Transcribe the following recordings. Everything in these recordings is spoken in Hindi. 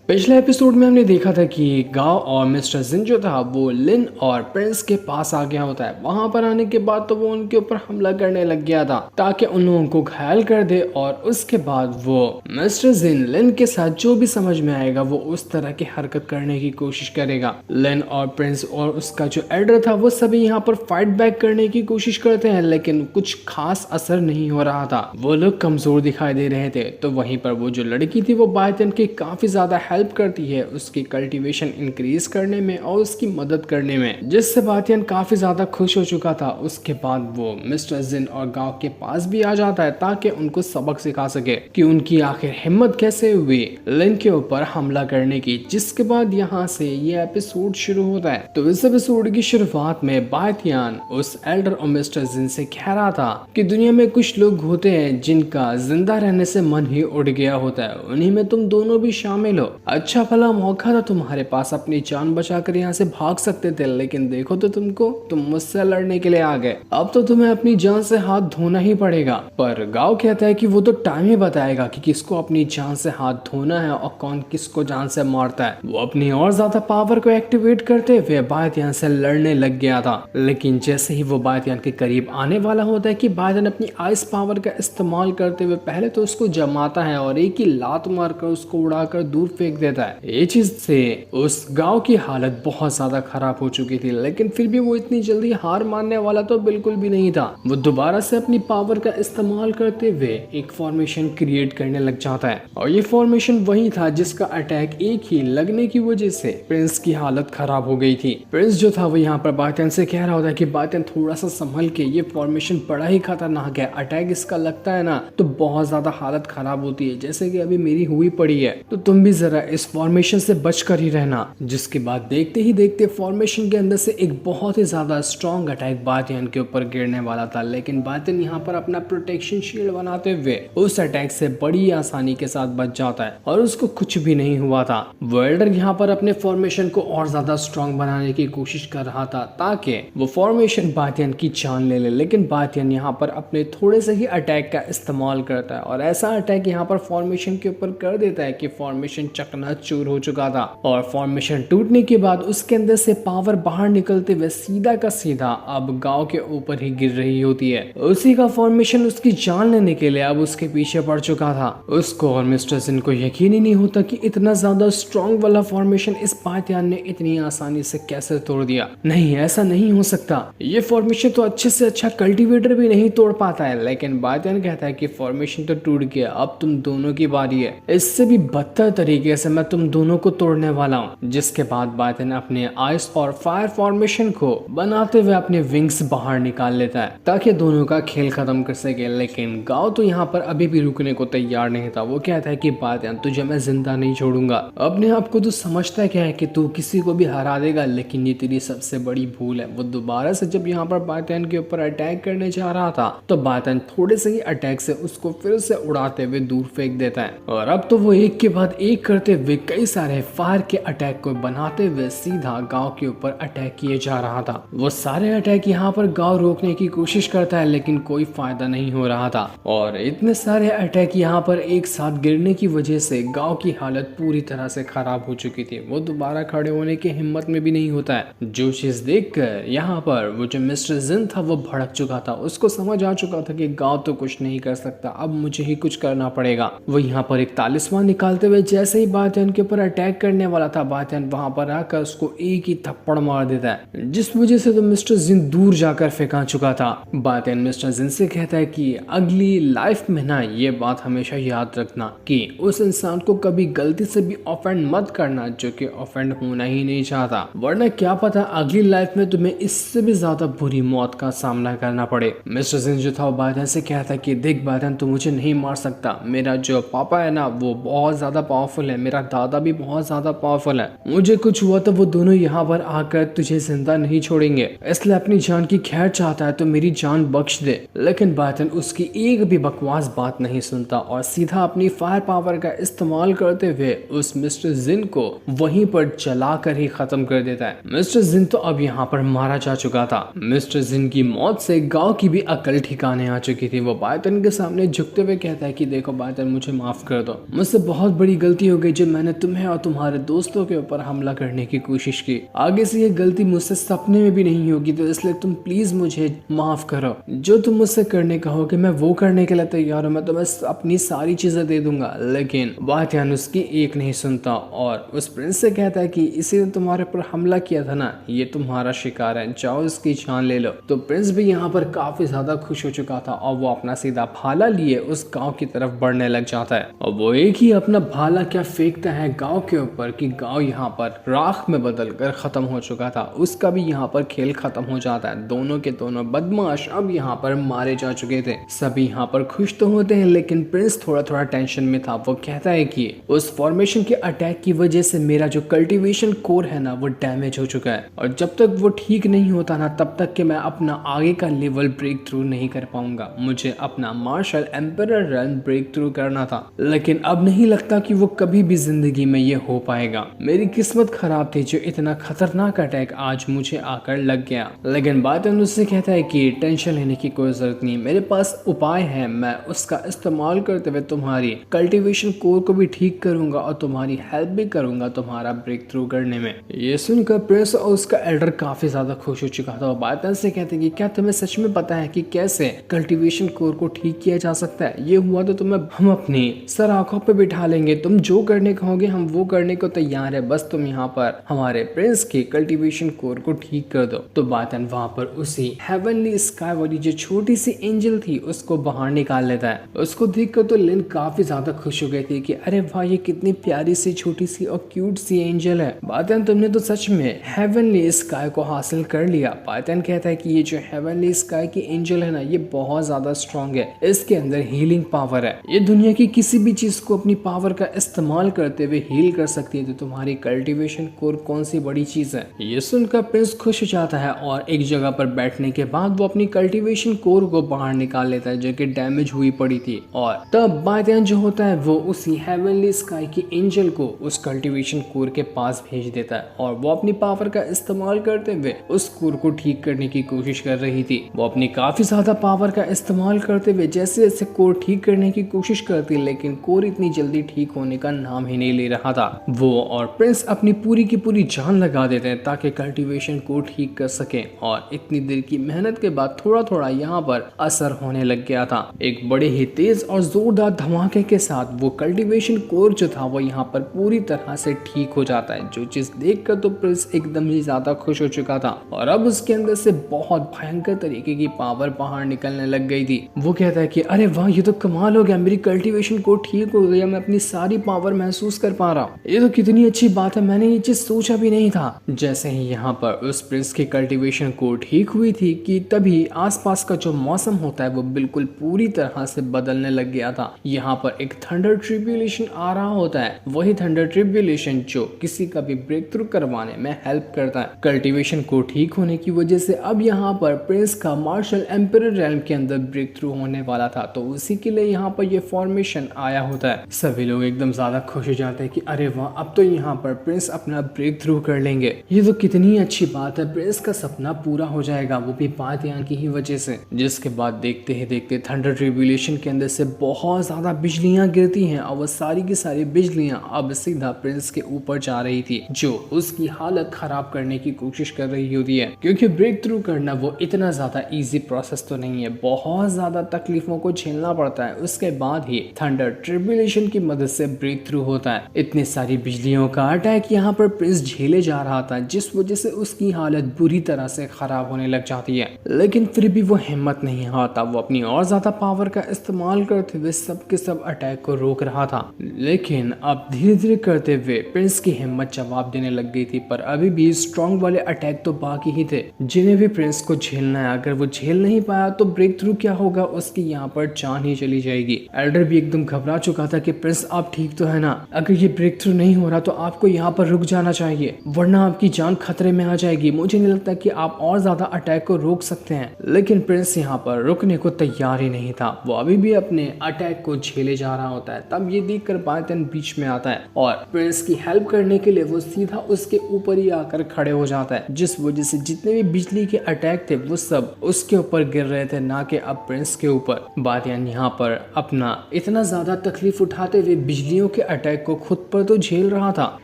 पिछले एपिसोड में हमने देखा था कि गाओ और मिस्टर जिन जो था वो लिन और प्रिंस के पास आ गया होता है। वहां पर आने के बाद तो वो उनके ऊपर हमला करने लग गया था ताकि उन लोगों को घायल कर दे, और उसके बाद वो मिस्टर जिन लिन के साथ जो भी समझ में आएगा वो उस तरह की हरकत करने की कोशिश करेगा। लिन और प्रिंस और उसका जो एल्डर था वो सभी यहाँ पर फाइट बैक करने की कोशिश करते हैं, लेकिन कुछ खास असर नहीं हो रहा था। वो लोग कमजोर दिखाई दे रहे थे। तो वहीं पर वो जो लड़की थी वो बायतन की काफी ज्यादा हेल्प करती है उसकी कल्टीवेशन इंक्रीज करने में और उसकी मदद करने में, जिससे बातियन काफी ज्यादा खुश हो चुका था। उसके बाद वो मिस्टर जिन और गांव के पास भी आ जाता है ताकि उनको सबक सिखा सके कि उनकी आखिर हिम्मत कैसे हुई लिन के ऊपर हमला करने की। जिसके बाद यहाँ से ये एपिसोड शुरू होता है। तो इस एपिसोड की शुरुआत में बातियान उस एल्डर और मिस्टर जिन से कह रहा था कि दुनिया में कुछ लोग होते हैं जिनका जिंदा रहने से मन ही उड़ गया होता है, उन्हीं में तुम दोनों भी शामिल हो। अच्छा भला मौका था तुम्हारे पास, अपनी जान बचाकर यहाँ से भाग सकते थे, लेकिन देखो तो तुम मुझसे लड़ने के लिए आ गए। अब तो तुम्हें अपनी जान से हाथ धोना ही पड़ेगा। पर गांव कहता है कि वो तो टाइम ही बताएगा कि किसको अपनी जान से हाथ धोना है और कौन किसको जान से मारता है। वो अपनी और ज्यादा पावर को एक्टिवेट करते हुए बायतियान से लड़ने लग गया था, लेकिन जैसे ही वो बायतियान के करीब आने वाला होता है कि बायतियान अपनी आइस पावर का इस्तेमाल करते हुए पहले तो उसको जमाता है और एक ही लात मारकर उसको उड़ाकर दूर फेंक देता है। ये चीज से उस गांव की हालत बहुत ज्यादा खराब हो चुकी थी, लेकिन फिर भी वो इतनी जल्दी हार मानने वाला तो बिल्कुल भी नहीं था। वो दोबारा से अपनी पावर का इस्तेमाल करते हुए एक फॉर्मेशन क्रिएट करने लग जाता है, और ये फॉर्मेशन वही था जिसका अटैक एक ही लगने की वजह से प्रिंस की हालत खराब हो गई थी। प्रिंस जो था वो यहाँ पर बातियन से कह रहा होता है कि बातियन थोड़ा सा संभल के, ये फॉर्मेशन बड़ा ही खतरनाक है, अटैक इसका लगता है ना तो बहुत ज्यादा हालत खराब होती है, जैसे कि अभी मेरी हुई पड़ी है। तो तुम भी जरा इस फॉर्मेशन से बच कर ही रहना। जिसके बाद देखते ही देखते फॉर्मेशन के अंदर से एक बहुत ही ज्यादा स्ट्रॉन्ग अटैक बातियन के ऊपर गिरने वाला था, लेकिन बातियन यहाँ पर अपना प्रोटेक्शन शील्ड बनाते हुए उस अटैक से बड़ी आसानी के साथ बच जाता है और उसको कुछ भी नहीं हुआ था। वेल्डर यहाँ पर अपने फॉर्मेशन को और ज्यादा स्ट्रॉन्ग बनाने की कोशिश कर रहा था ताकि वो फॉर्मेशन बातियन की जान ले ले, लेकिन बातियन यहाँ पर अपने थोड़े से ही अटैक का इस्तेमाल करता है और ऐसा अटैक यहाँ पर फॉर्मेशन के ऊपर कर देता है कि फॉर्मेशन चकनाचूर हो चुका था। और फॉर्मेशन टूटने के बाद उसके अंदर से पावर बाहर निकलते हुए सीधा का सीधा अब गांव के ऊपर ही गिर रही होती है। उसी का फॉर्मेशन उसकी जान लेने के लिए अब उसके पीछे पड़ चुका था। उसको और मिस्टर जिन को यकीन ही नहीं होता कि इतना ज्यादा स्ट्रॉन्ग वाला फॉर्मेशन इस बातियान ने इतनी आसानी से कैसे तोड़ दिया। नहीं, ऐसा नहीं हो सकता, ये फॉर्मेशन तो अच्छे से अच्छा कल्टीवेटर भी नहीं तोड़ पाता है। लेकिन बातियान कहता है कि फॉर्मेशन तो टूट गया, अब तुम दोनों की बारी है, इससे भी बदतर तरीके से मैं तुम दोनों को तोड़ने वाला हूँ। जिसके बाद बातियन अपने आइस और फायर फॉर्मेशन को बनाते हुए अपने विंग्स बाहर निकाल लेता है ताकि दोनों का खेल खत्म कर सके। लेकिन गांव तो यहाँ पर अभी भी रुकने को तैयार नहीं था। वो कहता है कि बातियन तुझे मैं जिंदा नहीं छोड़ूंगा। अपने आप को तू समझता क्या है कि तू किसी को भी हरा देगा, लेकिन ये तेरी सबसे बड़ी भूल है। वो दोबारा से जब यहाँ पर बातियन के ऊपर अटैक करने जा रहा था तो बातियन थोड़े से ही अटैक से उसको फिर से उड़ाते हुए दूर फेंक देता है, और अब तो वो एक के बाद एक करते हुए कई सारे फायर के अटैक को बनाते हुए सीधा गांव के ऊपर अटैक किए जा रहा था। वो सारे अटैक यहाँ पर गांव रोकने की कोशिश करता है, लेकिन कोई फायदा नहीं हो रहा था, और इतने सारे अटैक यहाँ पर एक साथ गिरने की वजह से गांव की हालत पूरी तरह से खराब हो चुकी थी। वो दोबारा खड़े होने की हिम्मत में भी नहीं होता है। जो चीज देखकर यहाँ पर वो जो मिस्टर जिन था वो भड़क चुका था। उसको समझ आ चुका था कि गांव तो कुछ नहीं कर सकता, अब मुझे ही कुछ करना पड़ेगा। वो यहाँ पर एक तालिस्मान निकालते हुए जैसे ही बातियन के ऊपर अटैक करने वाला था, बातियन वहां पर आकर उसको एक ही थप्पड़ मार देता है, जिस वजह से तो मिस्टर जिन दूर जाकर फेंका चुका था। बातियन मिस्टर जिन से कहता है कि अगली लाइफ में ना ये बात हमेशा याद रखना कि उस इंसान को कभी गलती से भी ऑफेंड मत करना जो कि ऑफेंड होना ही नहीं चाहता, वरना क्या पता अगली लाइफ में तुम्हें इससे भी ज्यादा बुरी मौत का सामना करना पड़े। मिस्टर जिन जो था वो बातियन से कहता है कि देख बातियन, तू मुझे नहीं मार सकता, मेरा जो पापा है ना वो बहुत ज्यादा पावरफुल है, मेरा दादा भी बहुत ज्यादा पावरफुल है, मुझे कुछ हुआ तो वो दोनों यहाँ पर आकर तुझे जिंदा नहीं छोड़ेंगे, इसलिए अपनी जान की खैर चाहता है तो मेरी जान बख्श दे। लेकिन बातियन उसकी एक भी बकवास बात नहीं सुनता और सीधा अपनी फायर पावर का इस्तेमाल करते हुए उस मिस्टर जिन को वहीं पर जला कर ही खत्म कर देता है। मिस्टर जिन तो अब यहाँ पर मारा जा चुका था। मिस्टर जिन की मौत से गांव की भी अकल ठिकाने आ चुकी थी। वो बातियन के सामने झुकते हुए कहता है कि देखो बातियन, मुझे माफ कर दो, मुझसे बहुत बड़ी गलती हो गई जब मैंने तुम्हें और तुम्हारे दोस्तों के ऊपर हमला करने की कोशिश की। आगे से ये गलती मुझसे सपने में भी नहीं होगी, तो इसलिए तुम प्लीज मुझे माफ करो। जो तुम मुझसे करने कहोगे मैं वो करने के लिए तैयार हूँ। मैं तुम्हें अपनी सारी चीजें दे दूंगा। लेकिन बातियान उसकी एक नहीं सुनता और उस प्रिंस से कहता है कि इसी ने तुम्हारे पर हमला किया था ना, ये तुम्हारा शिकार है, जाओ इसकी जान ले लो। तो प्रिंस भी यहाँ पर काफी ज्यादा खुश हो चुका था और वो अपना सीधा भाला लिए उस गांव की तरफ बढ़ने लग जाता है। और वो एक ही अपना भाला क्या फेंकता है गांव के ऊपर कि गांव यहाँ पर राख में बदलकर खत्म हो चुका था। उसका भी यहाँ पर खेल खत्म हो जाता है। दोनों के दोनों बदमाश अब यहाँ पर मारे जा चुके थे। सभी यहाँ पर खुश तो होते हैं, लेकिन प्रिंस थोड़ा थोड़ा टेंशन में था। वो कहता है कि उस फॉर्मेशन के अटैक की वजह से मेरा जो कल्टीवेशन कोर है ना वो डैमेज हो चुका है, और जब तक वो ठीक नहीं होता ना तब तक कि मैं अपना आगे का लेवल ब्रेक थ्रू नहीं कर पाऊंगा। मुझे अपना martial emperor run break through करना था, लेकिन अब नहीं लगता कि वो कभी भी जिंदगी में ये हो पाएगा। मेरी किस्मत खराब थी जो इतना खतरनाक अटैक आज मुझे आकर लग गया। लेकिन बातियान उससे कहता है कि टेंशन लेने की कोई जरूरत नहीं, मेरे पास उपाय है। मैं उसका इस्तेमाल करते हुए तुम्हारी कल्टीवेशन कोर को भी ठीक करूंगा और तुम्हारी हेल्प भी करूंगा तुम्हारा ब्रेक थ्रू करने में। ये सुनकर प्रिंस और उसका एल्डर काफी ज्यादा खुश हो चुका था। बातियान से कहते हैं कि क्या तुम्हें सच में पता है कि कैसे कल्टीवेशन कोर को ठीक किया जा सकता है? ये हुआ तो तुम्हें हम अपनी सर आंखों पे बिठा लेंगे। तुम जो करने कहोगे हम वो करने को तैयार है, बस तुम यहाँ पर हमारे प्रिंस के कल्टीवेशन कोर को ठीक कर दो। तो बातियान वहां पर उसी हेवनली स्काई वाली जो छोटी सी एंजल थी उसको बाहर निकाल लेता है। उसको देखकर तो लिन काफी ज्यादा खुश हो गई थी कि अरे वाह, ये कितनी प्यारी सी छोटी सी और क्यूट सी एंजल है। बातियान तुमने तो सच में हेवनली स्काई को हासिल कर लिया। बातियान कहता है कि ये जो हेवनली स्काई की एंजल है ना ये बहुत ज्यादा स्ट्रॉन्ग है, इसके अंदर हीलिंग पावर है। ये दुनिया की किसी भी चीज को अपनी पावर का इस्तेमाल करते हुए हील कर सकती है। तो तुम्हारी कल्टीवेशन कोर कौन सी बड़ी चीज है? ये सुनकर प्रिंस खुश हो जाता है और एक जगह पर बैठने के बाद वो अपनी कल्टीवेशन कोर को बाहर निकाल लेता है जो कि डैमेज हुई पड़ी थी। और तब बातियान जो होता है वो उसी हेवनली स्काई की एंजल को उस कल्टीवेशन कोर के पास भेज देता है और वो अपनी पावर का इस्तेमाल करते हुए उस कोर को ठीक करने की कोशिश कर रही थी। वो अपनी काफी ज्यादा पावर का इस्तेमाल करते हुए जैसे जैसे कोर ठीक करने की कोशिश करती, लेकिन कोर इतनी जल्दी ठीक होने का नाम ही नहीं ले रहा था। वो और प्रिंस अपनी पूरी की पूरी जान लगा देते हैं ताकि कल्टीवेशन को ठीक कर सके। और इतनी देर की मेहनत के बाद थोड़ा थोड़ा यहाँ पर असर होने लग गया था। एक बड़े ही तेज और जोरदार धमाके के साथ वो कल्टीवेशन कोर जो था वो यहाँ पर पूरी तरह से ठीक हो जाता है, जो चीज देखकर तो प्रिंस एकदम ही ज्यादा खुश हो चुका था। और अब उसके अंदर से बहुत भयंकर तरीके की पावर बाहर निकलने लग गई थी। वो कहता है कि अरे वाह, ये तो कमाल हो गया, मेरी कल्टीवेशन कोर ठीक हो गया, मैं अपनी सारी पावर महसूस कर पा रहा हूँ। ये तो कितनी अच्छी बात है, मैंने ये चीज सोचा भी नहीं था। जैसे ही यहाँ पर उस प्रिंस की कल्टीवेशन कोर ठीक हुई थी कि तभी आसपास का जो मौसम होता है वो बिल्कुल पूरी तरह से बदलने लग गया था। यहाँ पर एक थंडर ट्रिब्यूलेशन आ रहा होता है, वही थंडर ट्रिब्यूलेशन जो किसी का भी ब्रेक थ्रू करवाने में हेल्प करता है। कल्टीवेशन को ठीक होने की वजह से अब यहाँ पर प्रिंस का मार्शल एम्परर रेल्म के अंदर ब्रेक थ्रू होने वाला था, तो उसी के लिए यहाँ पर ये फॉर्मेशन आया होता है। सभी लोग एकदम ज्यादा खुश हो जाते हैं कि अरे वाह, अब तो यहाँ पर प्रिंस अपना ब्रेक थ्रू कर लेंगे। ये तो कितनी अच्छी बात है, प्रिंस का सपना पूरा हो जाएगा, वो भी बातियान की ही वजह से। जिसके बाद देखते ही देखते थंडर ट्रिब्यूलेशन के अंदर से बहुत ज्यादा बिजलियां गिरती हैं और वो सारी की सारी बिजलियां अब सीधा प्रिंस के ऊपर जा रही थी, जो उसकी हालत खराब करने की कोशिश कर रही होती है। क्योंकि ब्रेक थ्रू करना वो इतना ज्यादा इजी प्रोसेस तो नहीं है, बहुत ज्यादा तकलीफों को झेलना पड़ता है, उसके बाद ही थंडर ट्रिब्यूलेशन की मदद से ब्रेक थ्रू होता है। इतनी सारी बिजलियों का अटैक यहाँ पर प्रिंस झेले जा रहा था, जिस वजह से उसकी हालत बुरी तरह से खराब होने लग जाती है। लेकिन फिर भी वो हिम्मत नहीं हारता, वो अपनी और ज्यादा पावर का इस्तेमाल करते हुए सब के सब अटैक को रोक रहा था। लेकिन अब धीरे धीरे करते हुए प्रिंस की हिम्मत जवाब देने लग गई थी, पर अभी भी स्ट्रॉन्ग वाले अटैक तो बाकी ही थे जिन्हें भी प्रिंस को झेलना है। अगर वो झेल नहीं पाया तो ब्रेक थ्रू क्या होगा, उसकी यहाँ पर जान ही चली जाएगी। एल्डर भी एकदम घबरा चुका था कि प्रिंस आप ठीक तो है ना, अगर ये ब्रेक थ्रू नहीं हो रहा तो आपको यहाँ पर रुक जाना चाहिए, वरना आपकी जान खतरे में आ जाएगी। मुझे नहीं लगता कि आप और ज्यादा अटैक को रोक सकते हैं। लेकिन प्रिंस यहाँ पर रुकने को तैयार ही नहीं था, वो अभी भी अपने अटैक को झेले जा रहा होता है। तब ये देखकर बातियान बीच में आता है और प्रिंस की हेल्प करने के लिए वो सीधा उसके ऊपर ही आकर खड़े हो जाता है, जिस वजह से जितने भी बिजली के अटैक थे वो सब उसके ऊपर गिर रहे थे, ना कि अब प्रिंस के ऊपर। बातियान यहाँ पर अपना इतना ज्यादा तकलीफ उठाते हुए बिजलियों के अटैक को खुद पर तो झेल रहा था,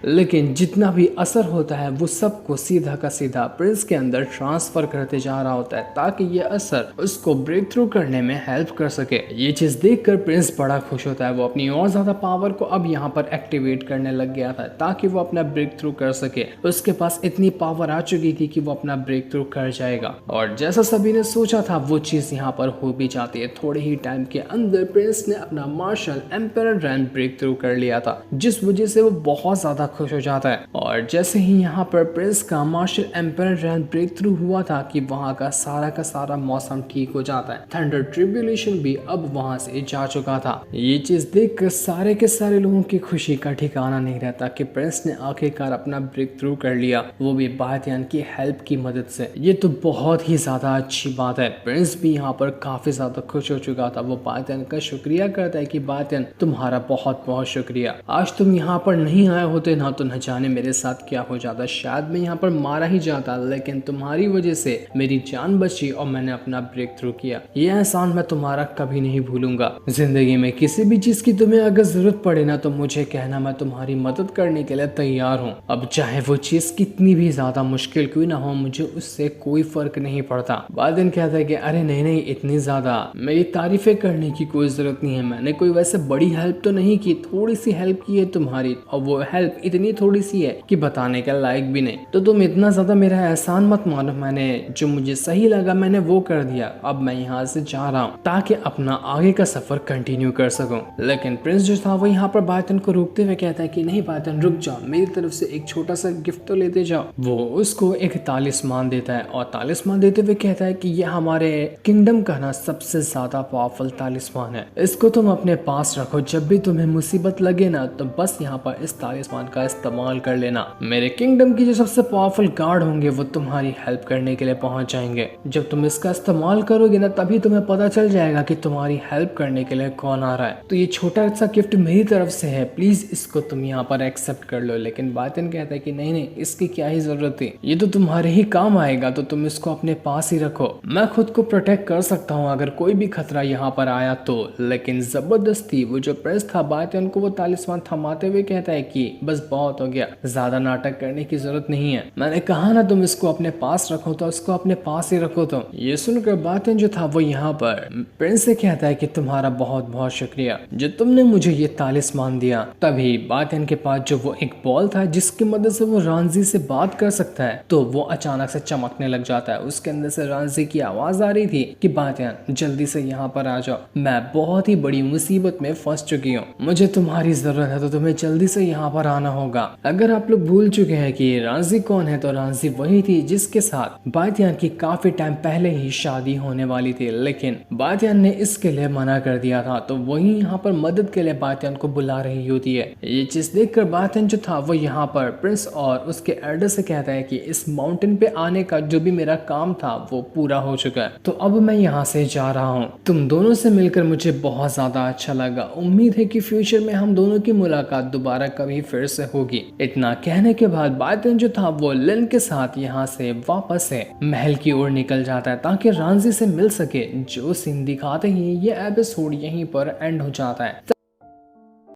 लेकिन जितना भी असर होता है वो सबको सीधा का सीधा प्रिंस के अंदर ट्रांसफर करते जा रहा होता है ताकि ये असर उसको ब्रेक थ्रू करने में हेल्प कर सके। ये चीज देखकर प्रिंस बड़ा खुश होता है। वो अपनी और ज्यादा पावर को अब यहाँ पर एक्टिवेट करने लग गया था ताकि वो अपना ब्रेक थ्रू कर सके। उसके पास इतनी पावर आ चुकी थी कि वो अपना ब्रेक थ्रू कर जाएगा, और जैसा सभी ने सोचा था वो चीज यहाँ पर हो भी जाती है। थोड़े ही टाइम के अंदर प्रिंस ने अपना मार्शल एम्परर रैन ब्रेक थ्रू कर लिया था, जिस वजह से वो बहुत ज्यादा खुश हो जाता है। और जैसे ही यहाँ पर प्रिंस का मार्शल एम्परर रैन ब्रेक थ्रू हुआ था कि वहाँ का सारा मौसम ठीक हो जाता है। थंडर ट्रिब्यूलेशन भी अब वहाँ से जा चुका था। ये चीज देखकर सारे के सारे लोगों की खुशी का ठिकाना नहीं रहता कि प्रिंस ने आखिरकार अपना ब्रेक थ्रू कर लिया, वो भी बातियान की हेल्प की मदद से। ये तो बहुत ही ज्यादा अच्छी बात है। प्रिंस भी यहाँ पर काफी ज्यादा खुश हो चुका था। वो बातियान का शुक्रिया करता है कि बातियान तुम्हारा बहुत बहुत शुक्रिया, आज तुम यहाँ पर नहीं आए होते ना तो न जाने मेरे साथ क्या हो जाता, शायद मैं यहाँ पर मारा ही जाता, लेकिन तुम्हारी वजह से मेरी जान बची और मैंने अपना ब्रेक थ्रू किया। ये एहसान मैं तुम्हारा कभी नहीं भूलूंगा। जिंदगी में किसी भी चीज की तुम्हें अगर जरूरत पड़े ना तो मुझे कहना, मैं तुम्हारी मदद करने के लिए तैयार हूँ। अब चाहे वो चीज कितनी भी ज्यादा मुश्किल क्यों ना हो, मुझे उससे कोई फर्क नहीं पड़ता। बातियान कहता है कि अरे नहीं, इतनी ज्यादा मेरी तारीफें करने की कोई जरूरत नहीं है। मैंने कोई वैसे बड़ी हेल्प तो नहीं की, थोड़ी सी हेल्प की है तुम्हारी, और वो हेल्प इतनी थोड़ी सी है कि बताने के लायक भी नहीं। तो तुम इतना ज्यादा मेरा एहसान मत मानो। मैंने जो मुझे सही लगा मैंने वो कर दिया। अब मैं यहाँ से जा रहा हूँ ताकि अपना आगे का सफर कंटिन्यू कर सकूं। लेकिन प्रिंस जो था वो यहाँ पर बातियान को रोकते हुए कहता है कि नहीं बातियान, रुक जाओ, मेरी तरफ से एक छोटा सा गिफ्ट तो लेते जाओ। वो उसको एक तालिस्मान देता है और तालिस्मान देते हुए कहता है कि ये हमारे किंगडम का ना सबसे ज्यादा पावरफुल तालिस्मान है, इसको तुम अपने पास रखो। जब भी तुम्हें मुसीबत लगे ना तो बस यहाँ पर इस तालिस्मान का इस्तेमाल कर लेना। मेरे किंगडम की जो सबसे पावरफुल गार्ड होंगे वो तुम्हारी हेल्प करने के लिए पहुंच जाएंगे। जब तुम इसका इस्तेमाल करोगे ना तभी तुम्हें पता चल जाएगा कि तुम्हारी हेल्प करने के लिए कौन आ रहा है। तो ये छोटा सा गिफ्ट मेरी तरफ से है, प्लीज इसको तुम यहाँ पर एक्सेप्ट कर लो। लेकिन बातियान कहता है कि नहीं, इसकी क्या ही जरूरत थी, ये तो तुम्हारे ही काम आएगा, तो तुम इसको अपने पास ही रखो। मैं खुद को प्रोटेक्ट कर सकता हूँ अगर कोई भी खतरा यहाँ पर आया तो। लेकिन जबरदस्ती वो जो प्रिंस था बातियान को वो तालिस्मान थमाते हुए कहता है कि बस बहुत हो गया, ज्यादा नाटक करने की जरूरत नहीं है। मैंने कहा ना तुम इसको अपने पास रखो तो उसको अपने पास ही रखो। तो ये सुनकर बातियान जो था वो यहाँ पर प्रिंस से कहता है कि तुम्हारा बहुत बहुत शुक्रिया जो तुमने मुझे ये तालिस्मान दिया। तभी बातियान के पास जो वो एक बॉल था जिसकी मदद से वो रांझी से बात कर सकता है, तो वो अचानक से चमकने लग जाता है। उसके अंदर से रांझी की आवाज आ रही थी कि बातियान जल्दी से यहाँ पर आ जाओ, मैं बहुत ही बड़ी मुसीबत में फंस चुकी हूँ, मुझे तुम्हारी जरूरत है, तो तुम्हें जल्दी से यहाँ पर आना होगा। अगर आप लोग भूल चुके हैं कि रांझी कौन है, तो रांझी वही थी जिसके साथ बातियान की काफी टाइम पहले ही शादी होने वाली थी, लेकिन बातियान ने इसके लिए मना कर दिया था। तो वही यहाँ पर मदद के लिए बातियान को बुला रही होती है। ये चीज देखकर बातियान जो था वो यहाँ पर प्रिंस और उसके एल्डर से कहता है कि इस माउंटेन पे आने का जो भी मेरा काम था वो पूरा हो चुका है, तो अब मैं यहाँ से जा रहा हूँ। तुम दोनों से मिलकर मुझे बहुत ज्यादा अच्छा लगा। उम्मीद है कि फ्यूचर में हम दोनों की मुलाकात दोबारा कभी फिर से होगी। इतना कहने के बाद बातियान जो था वो लिन के साथ यहाँ से वापस से महल की ओर निकल जाता है ताकि रांझी से मिल सके। जो सीन दिखाते ही ये एपिसोड यहीं पर एंड हो जाता है।